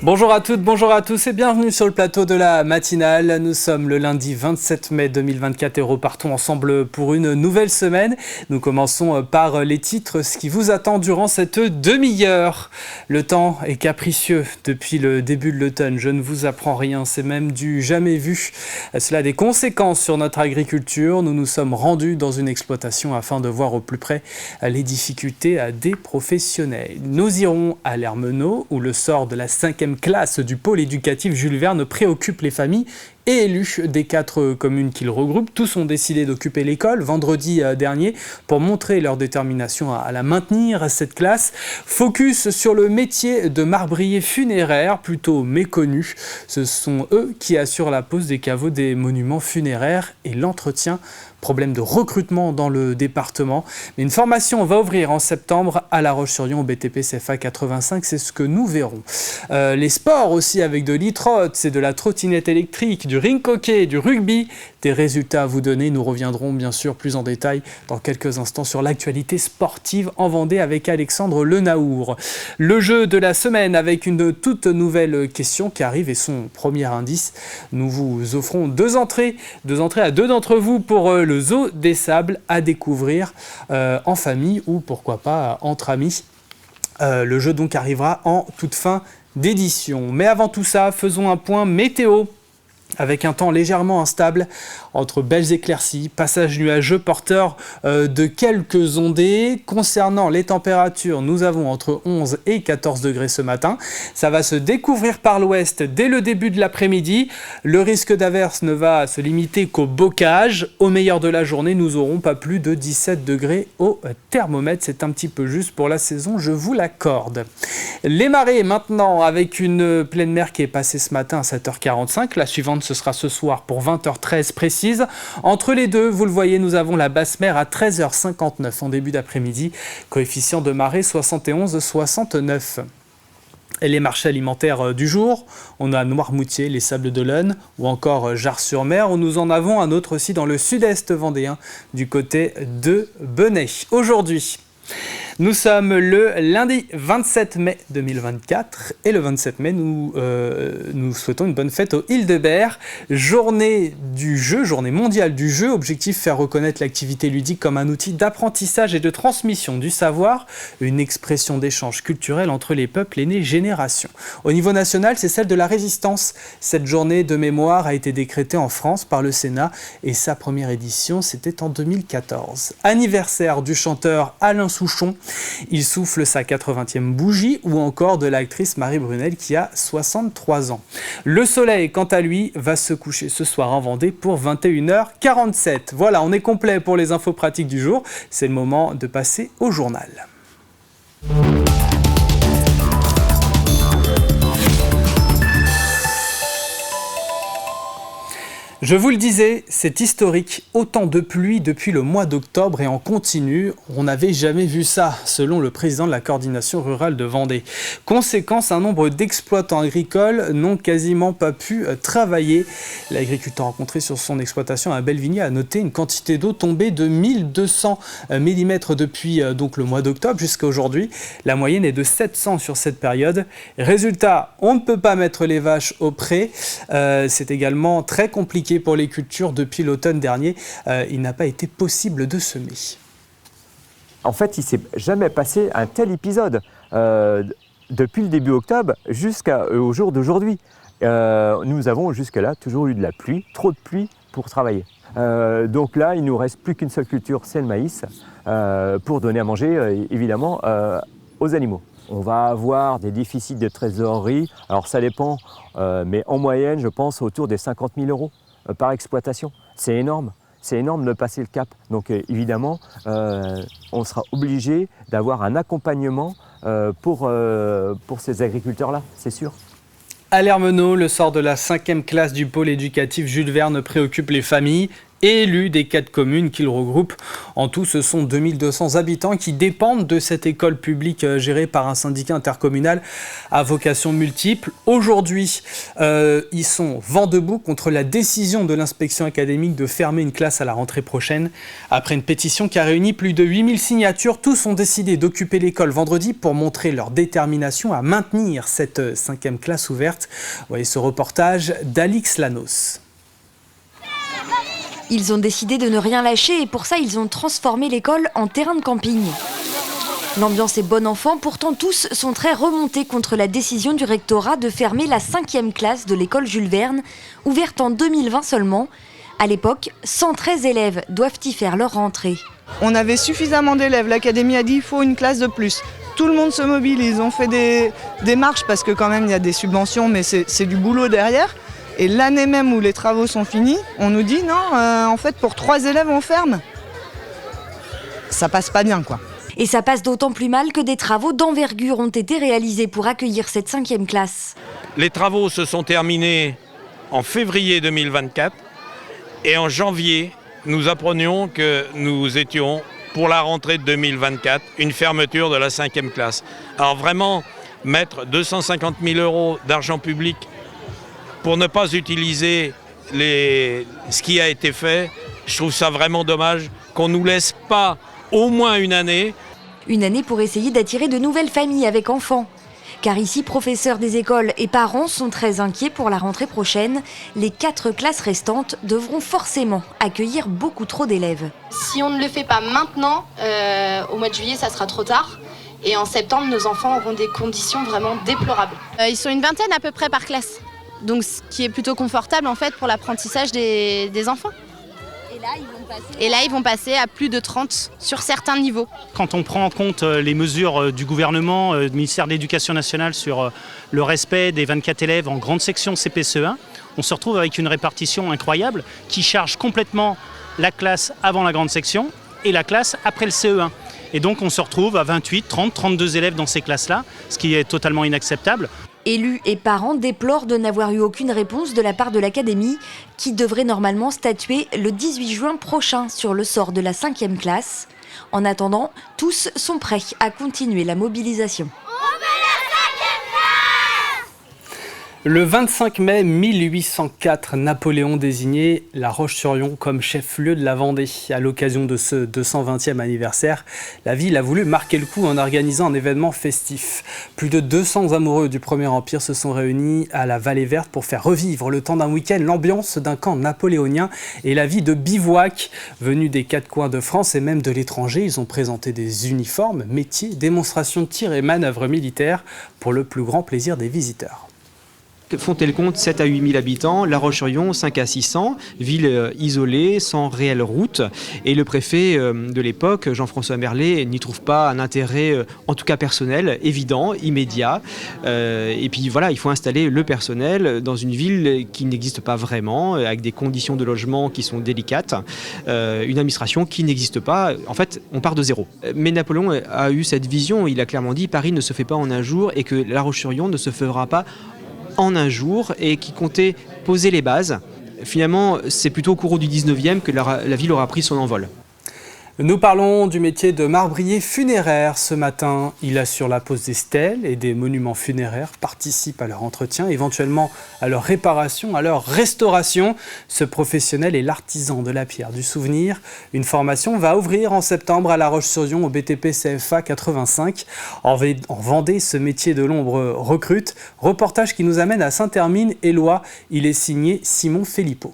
Bonjour à toutes, bonjour à tous et bienvenue sur le plateau de la matinale. Nous sommes le lundi 27 mai 2024 et repartons ensemble pour une nouvelle semaine. Nous commençons par les titres, ce qui vous attend durant cette demi-heure. Le temps est capricieux depuis le début de l'automne, je ne vous apprends rien, c'est même du jamais vu. Cela a des conséquences sur notre agriculture. Nous nous sommes rendus dans une exploitation afin de voir au plus près les difficultés des professionnels. Nous irons à l'Ermenau où le sort de la 5e classe du pôle éducatif Jules Verne préoccupe les familles et élus des 4 communes qu'il regroupe. Tous ont décidé d'occuper l'école vendredi dernier pour montrer leur détermination à la maintenir, cette classe. Focus sur le métier de marbrier funéraire, plutôt méconnu. Ce sont eux qui assurent la pose des caveaux des monuments funéraires et l'entretien. Problème de recrutement dans le département. Mais une formation va ouvrir en septembre à La Roche-sur-Yon au BTP CFA 85, c'est ce que nous verrons. Les sports aussi avec de l'e-trot, c'est de la trottinette électrique, du rink hockey, du rugby. Des résultats à vous donner. Nous reviendrons bien sûr plus en détail dans quelques instants sur l'actualité sportive en Vendée avec Alexandre Lenaour. Le jeu de la semaine avec une toute nouvelle question qui arrive et son premier indice. Nous vous offrons deux entrées à 2 d'entre vous pour le Zoo des Sables à découvrir en famille ou pourquoi pas entre amis. Le jeu donc arrivera en toute fin d'édition. Mais avant tout ça, faisons un point météo. Avec un temps légèrement instable, entre belles éclaircies, passage nuageux porteur de quelques ondées. Concernant les températures, nous avons entre 11 et 14 degrés ce matin. Ça va se découvrir par l'ouest dès le début de l'après-midi. Le risque d'averse ne va se limiter qu'au bocage. Au meilleur de la journée, nous n'aurons pas plus de 17 degrés au thermomètre. C'est un petit peu juste pour la saison, je vous l'accorde. Les marées maintenant, avec une pleine mer qui est passée ce matin à 7h45. La suivante, ce sera ce soir pour 20h13 précise. Entre les deux, vous le voyez, nous avons la basse mer à 13h59 en début d'après-midi. Coefficient de marée 71,69. Et les marchés alimentaires du jour, on a Noirmoutier, les Sables d'Olonne ou encore Jars-sur-Mer. Nous en avons un autre aussi dans le sud-est vendéen du côté de Benay. Aujourd'hui, nous sommes le lundi 27 mai 2024 et le 27 mai, nous souhaitons une bonne fête aux Îles-de-Berre. Journée du jeu, journée mondiale du jeu. Objectif, faire reconnaître l'activité ludique comme un outil d'apprentissage et de transmission du savoir, une expression d'échange culturel entre les peuples et les générations. Au niveau national, c'est celle de la résistance. Cette journée de mémoire a été décrétée en France par le Sénat et sa première édition, c'était en 2014. Anniversaire du chanteur Alain Souchon. Il souffle sa 80e bougie ou encore de l'actrice Marie Brunel qui a 63 ans. Le soleil, quant à lui, va se coucher ce soir en Vendée pour 21h47. Voilà, on est complet pour les infos pratiques du jour. C'est le moment de passer au journal. Je vous le disais, c'est historique. Autant de pluie depuis le mois d'octobre et en continu. On n'avait jamais vu ça, selon le président de la coordination rurale de Vendée. Conséquence, un nombre d'exploitants agricoles n'ont quasiment pas pu travailler. L'agriculteur rencontré sur son exploitation à Bellevigny a noté une quantité d'eau tombée de 1200 mm depuis donc le mois d'octobre jusqu'à aujourd'hui. La moyenne est de 700 sur cette période. Résultat, on ne peut pas mettre les vaches au pré. C'est également très compliqué pour les cultures depuis l'automne dernier. Il n'a pas été possible de semer. En fait, il ne s'est jamais passé un tel épisode depuis le début octobre jusqu'au jour d'aujourd'hui. Nous avons jusque-là toujours eu de la pluie, trop de pluie pour travailler. Donc là, il ne nous reste plus qu'une seule culture, c'est le maïs, pour donner à manger évidemment aux animaux. On va avoir des déficits de trésorerie, alors ça dépend, mais en moyenne, je pense autour des 50 000 € par exploitation. C'est énorme de passer le cap. Donc évidemment, on sera obligé d'avoir un accompagnement pour ces agriculteurs-là, c'est sûr. À l'Ermenau, le sort de la 5e classe du pôle éducatif Jules Verne préoccupe les familles. Élu des 4 communes qu'il regroupe. En tout, ce sont 2200 habitants qui dépendent de cette école publique gérée par un syndicat intercommunal à vocation multiple. Aujourd'hui, ils sont vent debout contre la décision de l'inspection académique de fermer une classe à la rentrée prochaine. Après une pétition qui a réuni plus de 8000 signatures, tous ont décidé d'occuper l'école vendredi pour montrer leur détermination à maintenir cette 5e classe ouverte. Voyez ce reportage d'Alix Lanos. Ils ont décidé de ne rien lâcher et pour ça, ils ont transformé l'école en terrain de camping. L'ambiance est bon enfant, pourtant tous sont très remontés contre la décision du rectorat de fermer la 5e classe de l'école Jules Verne, ouverte en 2020 seulement. À l'époque, 113 élèves doivent y faire leur rentrée. On avait suffisamment d'élèves, l'académie a dit qu'il faut une classe de plus. Tout le monde se mobilise, on fait des marches parce que quand même il y a des subventions, mais c'est du boulot derrière. Et l'année même où les travaux sont finis, on nous dit non, en fait pour 3 élèves on ferme. Ça passe pas bien quoi. Et ça passe d'autant plus mal que des travaux d'envergure ont été réalisés pour accueillir cette 5e classe. Les travaux se sont terminés en février 2024 et en janvier, nous apprenions que nous étions pour la rentrée de 2024, une fermeture de la 5e classe. Alors vraiment, mettre 250 000 € d'argent public pour ne pas utiliser ce qui a été fait, je trouve ça vraiment dommage qu'on ne nous laisse pas au moins une année. Une année pour essayer d'attirer de nouvelles familles avec enfants. Car ici, professeurs des écoles et parents sont très inquiets pour la rentrée prochaine. Les 4 classes restantes devront forcément accueillir beaucoup trop d'élèves. Si on ne le fait pas maintenant, au mois de juillet, ça sera trop tard. Et en septembre, nos enfants auront des conditions vraiment déplorables. Ils sont une vingtaine à peu près par classe. Donc ce qui est plutôt confortable en fait pour l'apprentissage des enfants. Et là, ils vont passer à plus de 30 sur certains niveaux. Quand on prend en compte les mesures du gouvernement, du ministère de l'Éducation nationale sur le respect des 24 élèves en grande section CP-CE1, on se retrouve avec une répartition incroyable qui charge complètement la classe avant la grande section et la classe après le CE1. Et donc on se retrouve à 28, 30, 32 élèves dans ces classes-là, ce qui est totalement inacceptable. Élus et parents déplorent de n'avoir eu aucune réponse de la part de l'académie qui devrait normalement statuer le 18 juin prochain sur le sort de la 5e classe. En attendant, tous sont prêts à continuer la mobilisation. Le 25 mai 1804, Napoléon désignait La Roche-sur-Yon comme chef-lieu de la Vendée. À l'occasion de ce 220e anniversaire, la ville a voulu marquer le coup en organisant un événement festif. Plus de 200 amoureux du Premier Empire se sont réunis à la Vallée Verte pour faire revivre le temps d'un week-end l'ambiance d'un camp napoléonien et la vie de bivouac. Venus des 4 coins de France et même de l'étranger, ils ont présenté des uniformes, métiers, démonstrations de tir et manœuvres militaires pour le plus grand plaisir des visiteurs. Fontenay-le-Comte, 7 à 8 000 habitants, La Roche-sur-Yon, 5 à 600, ville isolée, sans réelle route. Et le préfet de l'époque, Jean-François Merlet, n'y trouve pas un intérêt, en tout cas personnel, évident, immédiat. Et puis voilà, il faut installer le personnel dans une ville qui n'existe pas vraiment, avec des conditions de logement qui sont délicates, une administration qui n'existe pas. En fait, on part de zéro. Mais Napoléon a eu cette vision, il a clairement dit, Paris ne se fait pas en un jour et que La Roche-sur-Yon ne se fera pas en un jour et qui comptait poser les bases. Finalement, c'est plutôt au cours du 19e que la ville aura pris son envol. Nous parlons du métier de marbrier funéraire ce matin. Il assure la pose des stèles et des monuments funéraires, participe à leur entretien, éventuellement à leur réparation, à leur restauration. Ce professionnel est l'artisan de la pierre du souvenir. Une formation va ouvrir en septembre à La Roche-sur-Yon au BTP CFA 85. En Vendée, ce métier de l'ombre recrute. Reportage qui nous amène à Saint-Hermine-et-Loire. Il est signé Simon Philippot.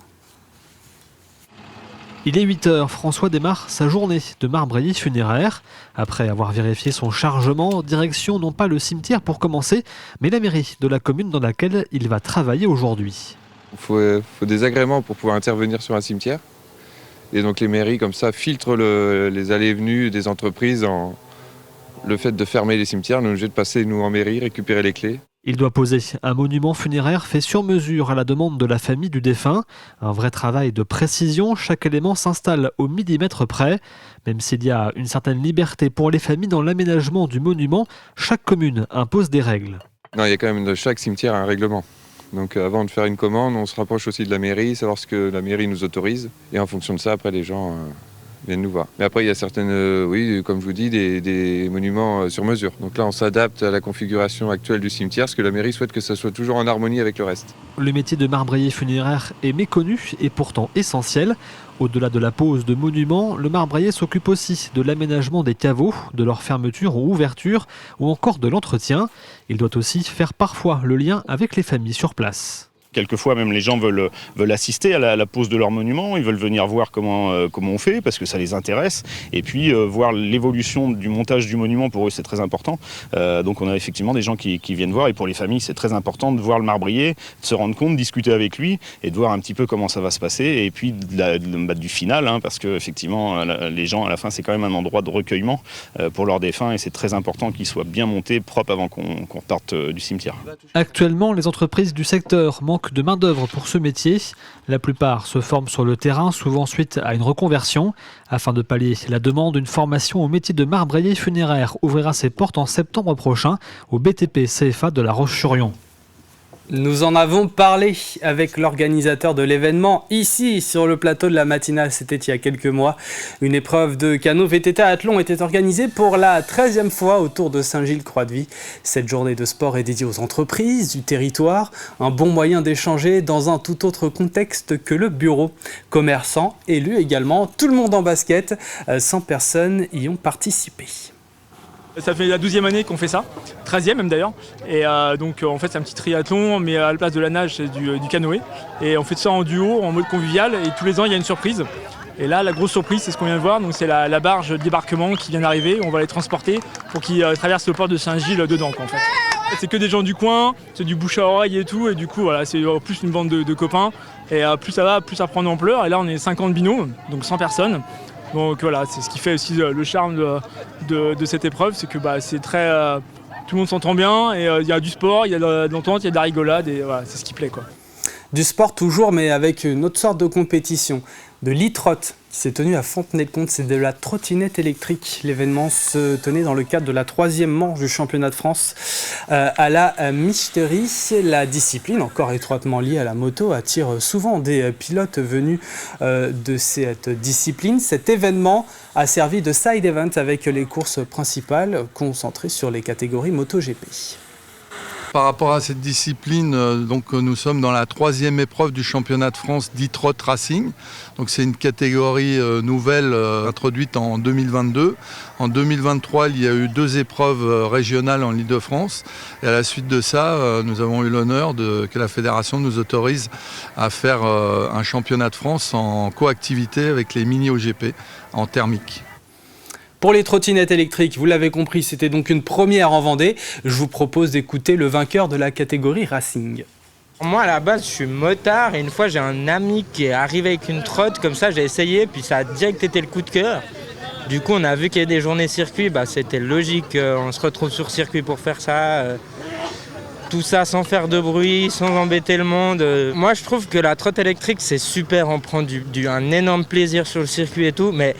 Il est 8h, François démarre sa journée de marbrier funéraire. Après avoir vérifié son chargement, direction non pas le cimetière pour commencer, mais la mairie de la commune dans laquelle il va travailler aujourd'hui. Il faut des agréments pour pouvoir intervenir sur un cimetière. Et donc les mairies comme ça filtrent les allées et venues des entreprises. Le fait de fermer les cimetières, nous obligés de passer nous en mairie, récupérer les clés. Il doit poser un monument funéraire fait sur mesure à la demande de la famille du défunt. Un vrai travail de précision, chaque élément s'installe au millimètre près. Même s'il y a une certaine liberté pour les familles dans l'aménagement du monument, chaque commune impose des règles. Non, il y a quand même de chaque cimetière un règlement. Donc avant de faire une commande, on se rapproche aussi de la mairie, savoir ce que la mairie nous autorise. Et en fonction de ça, après les gens viennent nous voir. Mais après il y a certaines, oui, comme je vous dis, des monuments sur mesure. Donc là on s'adapte à la configuration actuelle du cimetière, parce que la mairie souhaite que ça soit toujours en harmonie avec le reste. Le métier de marbrier funéraire est méconnu et pourtant essentiel. Au-delà de la pose de monuments, le marbrier s'occupe aussi de l'aménagement des caveaux, de leur fermeture ou ouverture, ou encore de l'entretien. Il doit aussi faire parfois le lien avec les familles sur place. Quelquefois, même les gens veulent assister à la pose de leur monument, ils veulent venir voir comment on fait, parce que ça les intéresse, et puis voir l'évolution du montage du monument, pour eux c'est très important. Donc on a effectivement des gens qui viennent voir, et pour les familles c'est très important de voir le marbrier, de se rendre compte, discuter avec lui, et de voir un petit peu comment ça va se passer, et puis du final, parce que effectivement les gens à la fin c'est quand même un endroit de recueillement pour leurs défunts, et c'est très important qu'il soit bien monté, propre avant qu'on parte du cimetière. Actuellement, les entreprises du secteur manquent de main-d'œuvre pour ce métier. La plupart se forment sur le terrain, souvent suite à une reconversion. Afin de pallier la demande, une formation au métier de marbrier funéraire ouvrira ses portes en septembre prochain au BTP CFA de La Roche-sur-Yon. Nous en avons parlé avec l'organisateur de l'événement ici sur le plateau de la matinale, c'était il y a quelques mois. Une épreuve de canot VTT à Athlon était organisée pour la 13e fois autour de Saint-Gilles-Croix-de-Vie. Cette journée de sport est dédiée aux entreprises du territoire, un bon moyen d'échanger dans un tout autre contexte que le bureau. Commerçants, élus également, tout le monde en basket, 100 personnes y ont participé. Ça fait la 12e année qu'on fait ça, 13e même d'ailleurs. Et donc en fait c'est un petit triathlon, mais à la place de la nage c'est du canoë. Et on fait ça en duo, en mode convivial, et tous les ans il y a une surprise. Et là la grosse surprise c'est ce qu'on vient de voir, donc c'est la barge de débarquement qui vient d'arriver, on va les transporter pour qu'ils traversent le port de Saint-Gilles dedans en fait. C'est que des gens du coin, c'est du bouche à oreille et tout, et du coup voilà, c'est plus une bande de copains. Et plus ça va, plus ça prend d'ampleur, et là on est 50 binômes, donc 100 personnes. Donc voilà, c'est ce qui fait aussi le charme de cette épreuve, c'est que c'est très, tout le monde s'entend bien, et il y a du sport, il y a de l'entente, il y a de la rigolade, et voilà, c'est ce qui plaît quoi. Du sport toujours, mais avec une autre sorte de compétition, de l'e-trot qui s'est tenu à Fontenay-le-Comte, c'est de la trottinette électrique. L'événement se tenait dans le cadre de la 3e manche du championnat de France à la Misterie. La discipline, encore étroitement liée à la moto, attire souvent des pilotes venus de cette discipline. Cet événement a servi de side event avec les courses principales concentrées sur les catégories MotoGP. Par rapport à cette discipline, donc nous sommes dans la 3e épreuve du championnat de France d'e-trot racing. Donc c'est une catégorie nouvelle introduite en 2022. En 2023, il y a eu 2 épreuves régionales en Île-de-France. Et à la suite de ça, nous avons eu l'honneur que la fédération nous autorise à faire un championnat de France en coactivité avec les mini-OGP en thermique. Pour les trottinettes électriques, vous l'avez compris, c'était donc une première en Vendée. Je vous propose d'écouter le vainqueur de la catégorie Racing. Moi à la base je suis motard et une fois j'ai un ami qui est arrivé avec une trotte comme ça, j'ai essayé puis ça a direct été le coup de cœur. Du coup on a vu qu'il y a des journées circuit, c'était logique, on se retrouve sur circuit pour faire ça. Tout ça sans faire de bruit, sans embêter le monde. Moi je trouve que la trotte électrique c'est super, on prend un énorme plaisir sur le circuit et tout, mais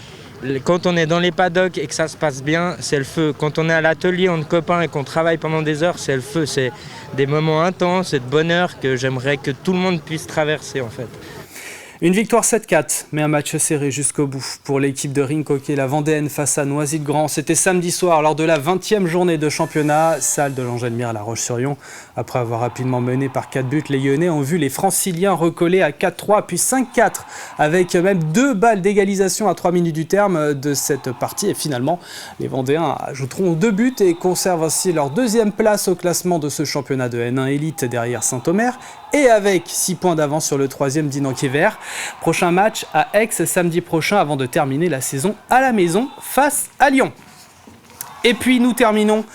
quand on est dans les paddocks et que ça se passe bien, c'est le feu. Quand on est à l'atelier entre copains et qu'on travaille pendant des heures, c'est le feu. C'est des moments intenses et de bonheur que j'aimerais que tout le monde puisse traverser en fait. Une victoire 7-4, mais un match serré jusqu'au bout pour l'équipe de Ring Hockey, la Vendéenne face à Noisy-le-Grand. C'était samedi soir lors de la 20e journée de championnat, salle de l'Angèle-Mire à La Roche-sur-Yon. Après avoir rapidement mené par 4 buts, les Lyonnais ont vu les Franciliens recoller à 4-3 puis 5-4 avec même 2 balles d'égalisation à 3 minutes du terme de cette partie. Et finalement, les Vendéens ajouteront 2 buts et conservent ainsi leur 2e place au classement de ce championnat de N1 Élite derrière Saint-Omer et avec 6 points d'avance sur le 3e Dinanquet Vert. Prochain match à Aix samedi prochain avant de terminer la saison à la maison face à Lyon. Et puis nous terminons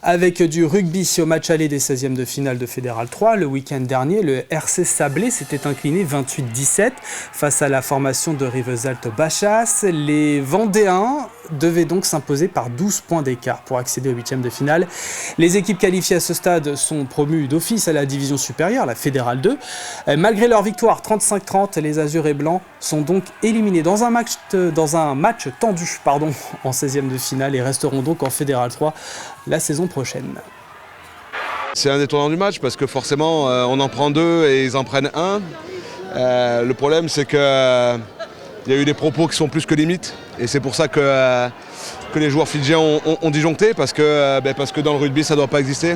avec du rugby au match aller des 16e de finale de Fédéral 3. Le week-end dernier, le RC Sablé s'était incliné 28-17 face à la formation de Rivesaltes-Bachas. Les Vendéens devaient donc s'imposer par 12 points d'écart pour accéder aux 8e de finale. Les équipes qualifiées à ce stade sont promues d'office à la division supérieure, la Fédérale 2. Malgré leur victoire 35-30, les Azur et Blancs sont donc éliminés dans un match tendu en 16e de finale et resteront donc en Fédéral 3 la saison prochaine. C'est un des tournants du match parce que forcément on en prend 2 et ils en prennent 1. Le problème c'est qu'il y a eu des propos qui sont plus que limites et c'est pour ça que les joueurs fidjiens ont disjoncté parce que dans le rugby ça ne doit pas exister.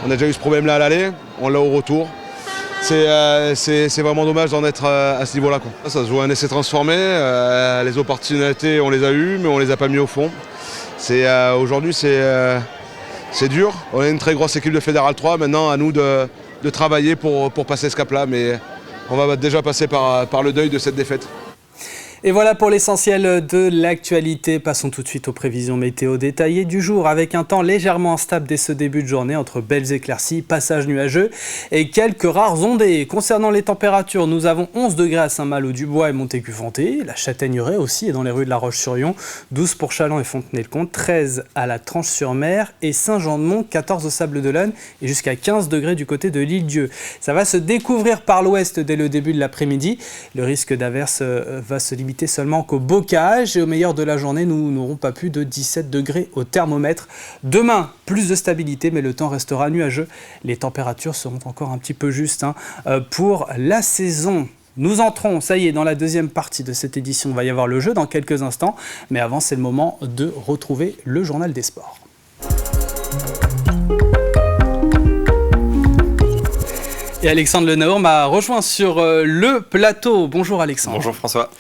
On a déjà eu ce problème là à l'aller, on l'a au retour. C'est vraiment dommage d'en être à ce niveau-là. Ça se joue un essai transformé, les opportunités on les a eues mais on ne les a pas mis au fond. Aujourd'hui c'est dur, on a une très grosse équipe de Fédéral 3, maintenant à nous de travailler pour passer ce cap-là, mais on va déjà passer par le deuil de cette défaite. Et voilà pour l'essentiel de l'actualité. Passons tout de suite aux prévisions météo détaillées du jour avec un temps légèrement instable dès ce début de journée entre belles éclaircies, passages nuageux et quelques rares ondées. Concernant les températures, nous avons 11 degrés à Saint-Malo-du-Bois et Montécu-Fonté, la Châtaigneraie aussi et dans les rues de La Roche-sur-Yon, 12 pour Châlons et Fontenay-le-Comte, 13 à la Tranche-sur-Mer et Saint-Jean-de-Mont, 14 au Sable-d'Olonne et jusqu'à 15 degrés du côté de l'Île-Dieu. Ça va se découvrir par l'ouest dès le début de l'après-midi. Le risque d'averse va se limiter seulement qu'au bocage et au meilleur de la journée, nous n'aurons pas plus de 17 degrés au thermomètre. Demain, plus de stabilité, mais le temps restera nuageux. Les températures seront encore un petit peu justes pour la saison. Nous entrons, ça y est, dans la deuxième partie de cette édition. Il va y avoir le jeu dans quelques instants, mais avant, c'est le moment de retrouver le journal des sports. Et Alexandre Lenaour m'a rejoint sur le plateau. Bonjour Alexandre. Bonjour François.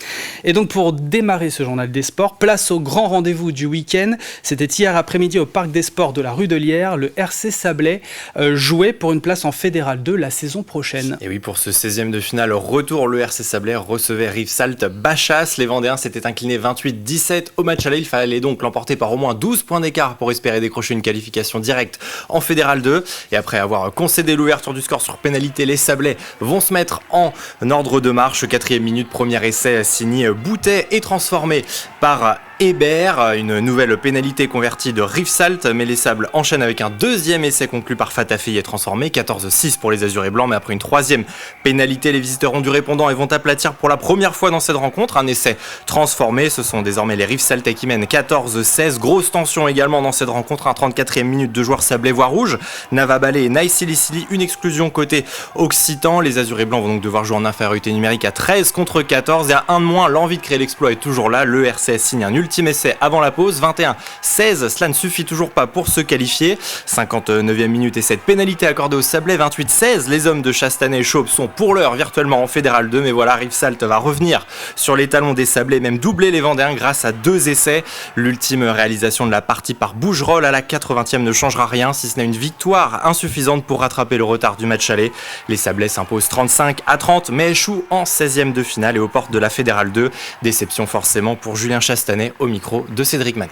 Et donc pour démarrer ce journal des sports, place au grand rendez-vous du week-end. C'était hier après-midi au Parc des Sports de la rue de Lierre. Le RC Sablé jouait pour une place en Fédéral 2 la saison prochaine. Et oui, pour ce 16e de finale retour, le RC Sablé recevait Rivesaltes Bachas. Les Vendéens s'étaient inclinés 28-17 au match aller. Il fallait donc l'emporter par au moins 12 points d'écart pour espérer décrocher une qualification directe en Fédéral 2. Et après avoir concédé l'ouverture du score sur pénalité, les Sablés vont se mettre en ordre de marche. 4e minute, premier essai signé Boutet et transformé par Hébert. Une nouvelle pénalité convertie de Rivesaltes, mais les Sables enchaînent avec un deuxième essai conclu par Fatafei et transformé. 14-6 pour les Azur et Blancs, mais après une troisième pénalité, les visiteurs ont du répondant et vont aplatir pour la première fois dans cette rencontre. Un essai transformé, ce sont désormais les Rivesaltais qui mènent 14-16. Grosse tension également dans cette rencontre, un 34e minute de joueurs sablés voient rouge. Nava Balé et Naïsilisili, une exclusion côté occitan. Les Azur et Blancs vont donc devoir jouer en infériorité numérique à 13 contre 14 et à 1 de moins. L'envie de créer l'exploit est toujours là. Le RCS signe un ultime essai avant la pause. 21-16, cela ne suffit toujours pas pour se qualifier. 59e minute et cette pénalité accordée aux Sablés. 28-16, les hommes de Chastanet et Chaupe sont pour l'heure virtuellement en Fédéral 2, mais voilà, Rivesaltes va revenir sur les talons des Sablés, même doubler les Vendéens grâce à 2 essais. L'ultime réalisation de la partie par Bougerolles à la 80e ne changera rien, si ce n'est une victoire insuffisante pour rattraper le retard du match aller. Les Sablés s'imposent 35-30, mais échouent en 16e de finale et aux portes de la Fédéral 2. Déception forcément pour Julien Chastanet au micro de Cédric Manet.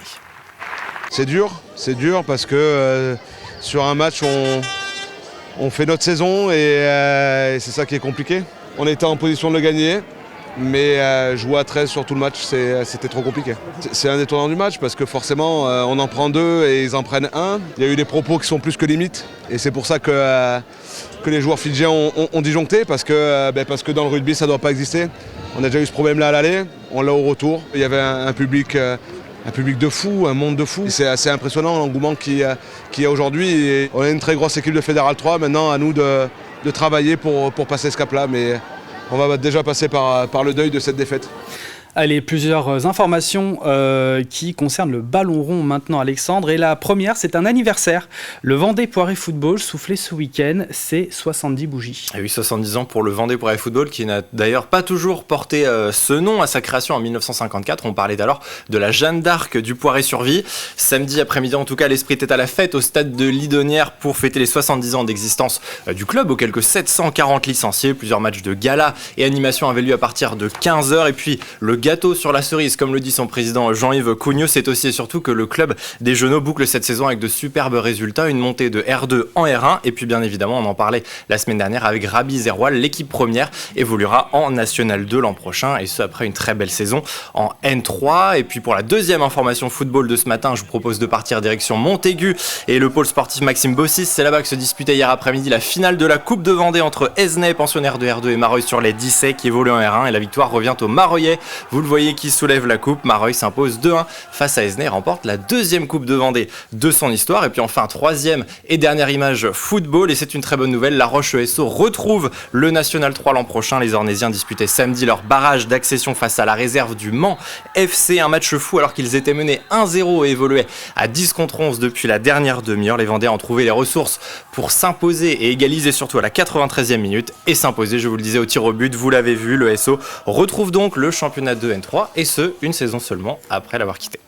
C'est dur parce que sur un match on fait notre saison et c'est ça qui est compliqué. On était en position de le gagner, mais jouer à 13 sur tout le match c'était trop compliqué. C'est un des tournants du match parce que forcément on en prend 2 et ils en prennent 1. Il y a eu des propos qui sont plus que limites et c'est pour ça que les joueurs fidjiens ont disjoncté parce que dans le rugby ça ne doit pas exister. On a déjà eu ce problème là à l'aller, on l'a au retour. Il y avait un public de fous, un monde de fous. C'est assez impressionnant l'engouement qu'il y a aujourd'hui. Et on a une très grosse équipe de Fédéral 3, maintenant à nous de travailler pour passer ce cap-là, mais on va déjà passer par le deuil de cette défaite. Allez, plusieurs informations qui concernent le ballon rond maintenant, Alexandre. Et la première, c'est un anniversaire. Le Vendée Poiré Football soufflé ce week-end, c'est 70 bougies. Et oui, 70 ans pour le Vendée Poiré Football qui n'a d'ailleurs pas toujours porté ce nom à sa création en 1954. On parlait alors de la Jeanne d'Arc du Poiré-sur-Vie. Samedi après-midi, en tout cas, l'esprit était à la fête au stade de Lidonnière pour fêter les 70 ans d'existence du club aux quelques 740 licenciés. Plusieurs matchs de gala et animation avaient lieu à partir de 15h. Et puis, le gâteau sur la cerise, comme le dit son président Jean-Yves Cougneau, c'est aussi et surtout que le club des Genoux boucle cette saison avec de superbes résultats, une montée de R2 en R1 et puis bien évidemment on en parlait la semaine dernière avec Rabi Zerwal, l'équipe première évoluera en National 2 l'an prochain et ce après une très belle saison en N3. Et puis pour la deuxième information football de ce matin, je vous propose de partir direction Montaigu et le pôle sportif Maxime Bossis. C'est là-bas que se disputait hier après-midi la finale de la Coupe de Vendée entre Esnay, pensionnaire de R2 et Mareuil sur les 10 qui évoluent en R1 et la victoire revient aux Maroyais. Vous le voyez qui soulève la coupe. Mareuil s'impose 2-1 face à Esnay et remporte la deuxième coupe de Vendée de son histoire. Et puis enfin, troisième et dernière image football. Et c'est une très bonne nouvelle. La Roche-ESO retrouve le National 3 l'an prochain. Les Ornésiens disputaient samedi leur barrage d'accession face à la réserve du Mans FC. Un match fou alors qu'ils étaient menés 1-0 et évoluaient à 10 contre 11 depuis la dernière demi-heure. Les Vendéens ont trouvé les ressources pour s'imposer et égaliser surtout à la 93e minute et s'imposer, je vous le disais, au tir au but. Vous l'avez vu, le SO retrouve donc le championnat de N3 et ce, une saison seulement après l'avoir quitté.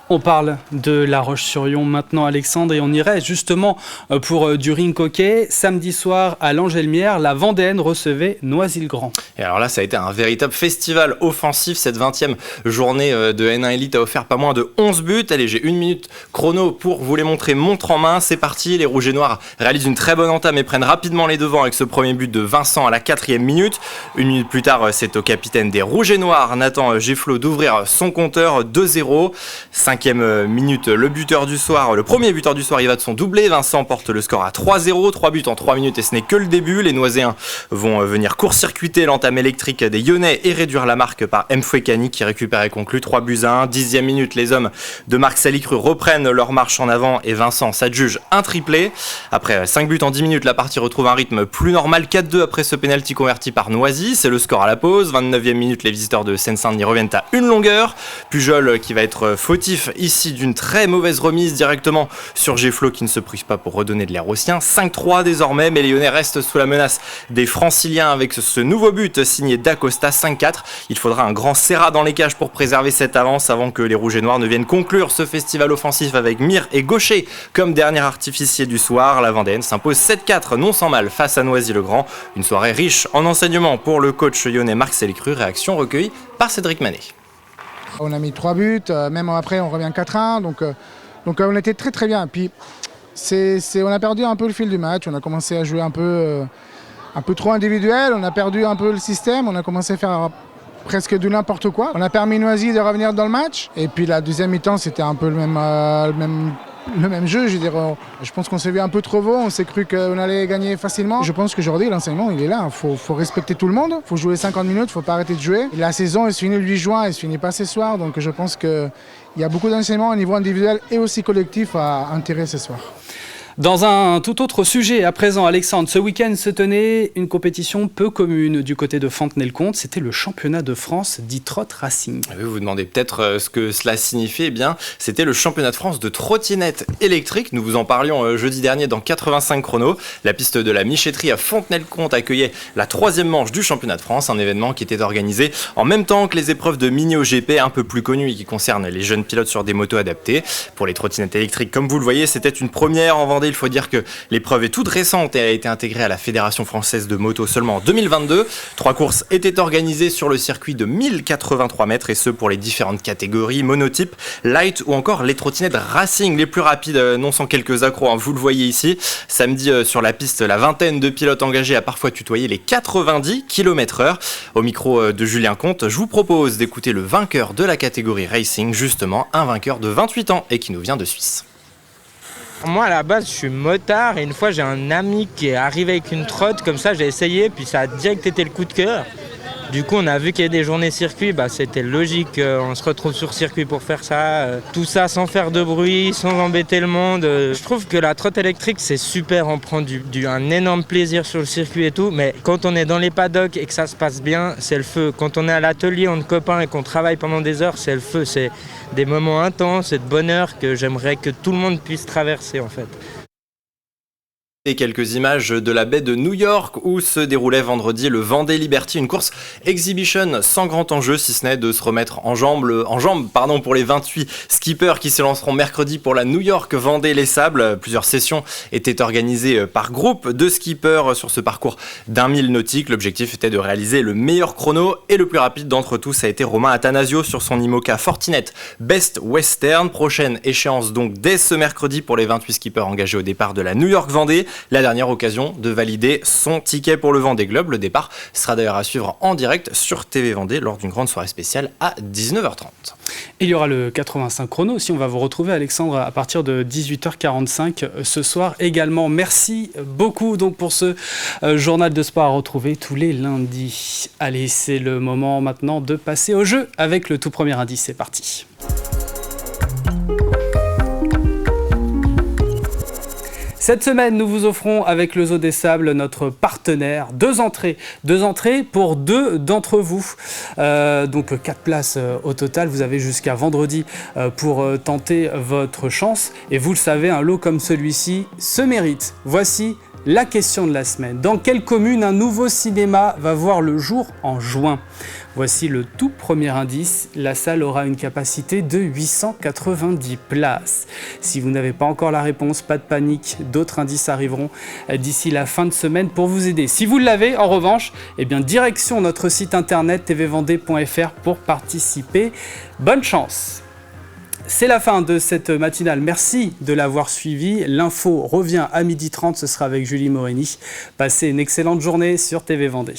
On parle de La Roche-sur-Yon maintenant, Alexandre, et on irait justement pour du rink hockey. Samedi soir à l'Angelmière, la Vendéenne recevait Noisy-le-Grand. Et alors là, ça a été un véritable festival offensif. Cette 20e journée de N1 Elite a offert pas moins de 11 buts. Allez, j'ai 1 minute chrono pour vous les montrer montre en main. C'est parti, les Rouges et Noirs réalisent une très bonne entame et prennent rapidement les devants avec ce premier but de Vincent à la 4e minute. 1 minute plus tard, c'est au capitaine des Rouges et Noirs, Nathan Gefflot, d'ouvrir son compteur 2-0. 5e minute, le buteur du soir, le premier buteur du soir, il va de son doublé. Vincent porte le score à 3-0, 3 buts en 3 minutes et ce n'est que le début. Les Noiséens vont venir court-circuiter l'entame électrique des Lyonnais et réduire la marque par M. Fouekani qui récupère et conclut 3-1. 10e minute, les hommes de Marc Salicru reprennent leur marche en avant et Vincent s'adjuge un triplé. Après 5 buts en 10 minutes, la partie retrouve un rythme plus normal. 4-2 après ce pénalty converti par Noisy, c'est le score à la pause. 29e minute, les visiteurs de Seine-Saint-Denis reviennent à une longueur. Pujol qui va être fautif ici d'une très mauvaise remise directement sur Gefflot qui ne se prive pas pour redonner de l'air aux siens. 5-3 désormais, mais les Lyonnais restent sous la menace des Franciliens avec ce nouveau but signé d'Acosta. 5-4. Il faudra un grand serrat dans les cages pour préserver cette avance avant que les Rouges et Noirs ne viennent conclure ce festival offensif avec Mir et Gaucher comme dernier artificier du soir. La Vendéenne s'impose 7-4 non sans mal face à Noisy-le-Grand. Une soirée riche en enseignements pour le coach lyonnais Marc Salicru. Réaction recueillie par Cédric Manet. On a mis 3 buts, même après on revient 4-1, donc on était très très bien. Puis on a perdu un peu le fil du match, on a commencé à jouer un peu trop individuel, on a perdu un peu le système, on a commencé à faire presque du n'importe quoi. On a permis Noisy de revenir dans le match, et puis la deuxième mi-temps c'était un peu le même jeu, je veux dire, je pense qu'on s'est vu un peu trop haut, on s'est cru qu'on allait gagner facilement. Je pense qu'aujourd'hui l'enseignement il est là, il faut respecter tout le monde, il faut jouer 50 minutes, il ne faut pas arrêter de jouer. Et la saison elle se finit le 8 juin, elle se finit pas ce soir, donc je pense qu'il y a beaucoup d'enseignements au niveau individuel et aussi collectif à intégrer ce soir. Dans un tout autre sujet, à présent, Alexandre, ce week-end se tenait une compétition peu commune du côté de Fontenay-le-Comte. C'était le championnat de France d'e-trot racing. Vous vous demandez peut-être ce que cela signifie. Eh bien, c'était le championnat de France de trottinette électrique. Nous vous en parlions jeudi dernier dans 85 chronos. La piste de la Michetterie à Fontenay-le-Comte accueillait la 3e manche du championnat de France, un événement qui était organisé en même temps que les épreuves de mini-OGP un peu plus connues et qui concernent les jeunes pilotes sur des motos adaptées. Pour les trottinettes électriques, comme vous le voyez, c'était une première en Vendée. Il faut dire que l'épreuve est toute récente et a été intégrée à la Fédération française de moto seulement en 2022. 3 courses étaient organisées sur le circuit de 1083 mètres et ce pour les différentes catégories, monotype, light ou encore les trottinettes racing, les plus rapides, non sans quelques accros, hein, vous le voyez ici. Samedi sur la piste, la vingtaine de pilotes engagés a parfois tutoyé les 90 km/h. Au micro de Julien Comte, je vous propose d'écouter le vainqueur de la catégorie racing, justement un vainqueur de 28 ans et qui nous vient de Suisse. Moi à la base je suis motard et une fois j'ai un ami qui est arrivé avec une trotte comme ça, j'ai essayé puis ça a direct été le coup de cœur. Du coup on a vu qu'il y a des journées circuit, c'était logique, on se retrouve sur circuit pour faire ça. Tout ça sans faire de bruit, sans embêter le monde. Je trouve que la trotte électrique c'est super, on prend un énorme plaisir sur le circuit et tout, mais quand on est dans les paddocks et que ça se passe bien, c'est le feu. Quand on est à l'atelier entre copains et qu'on travaille pendant des heures, c'est le feu. C'est des moments intenses et de bonheur que j'aimerais que tout le monde puisse traverser en fait. Et quelques images de la baie de New York où se déroulait vendredi le Vendée Liberty, une course exhibition sans grand enjeu si ce n'est de se remettre en jambes pour les 28 skippers qui se lanceront mercredi pour la New York Vendée Les Sables. Plusieurs sessions étaient organisées par groupe de skippers sur ce parcours d'1 000 nautique. L'objectif était de réaliser le meilleur chrono et le plus rapide d'entre tous a été Romain Attanasio sur son IMOCA Fortinet Best Western. Prochaine échéance donc dès ce mercredi pour les 28 skippers engagés au départ de la New York Vendée. La dernière occasion de valider son ticket pour le Vendée Globe. Le départ sera d'ailleurs à suivre en direct sur TV Vendée lors d'une grande soirée spéciale à 19h30. Il y aura le 85 chrono aussi. On va vous retrouver, Alexandre, à partir de 18h45 ce soir également. Merci beaucoup donc pour ce journal de sport à retrouver tous les lundis. Allez, c'est le moment maintenant de passer au jeu avec le tout premier indice. C'est parti. Cette semaine, nous vous offrons avec le Zoo des Sables, notre partenaire, deux entrées pour 2 d'entre vous. Donc 4 places au total. Vous avez jusqu'à vendredi pour tenter votre chance. Et vous le savez, un lot comme celui-ci se mérite. Voici la question de la semaine. Dans quelle commune un nouveau cinéma va voir le jour en juin ? Voici le tout premier indice. La salle aura une capacité de 890 places. Si vous n'avez pas encore la réponse, pas de panique. D'autres indices arriveront d'ici la fin de semaine pour vous aider. Si vous l'avez, en revanche, direction notre site internet tvvendée.fr pour participer. Bonne chance! C'est la fin de cette matinale. Merci de l'avoir suivi. L'info revient à 12h30. Ce sera avec Julie Morini. Passez une excellente journée sur TV Vendée.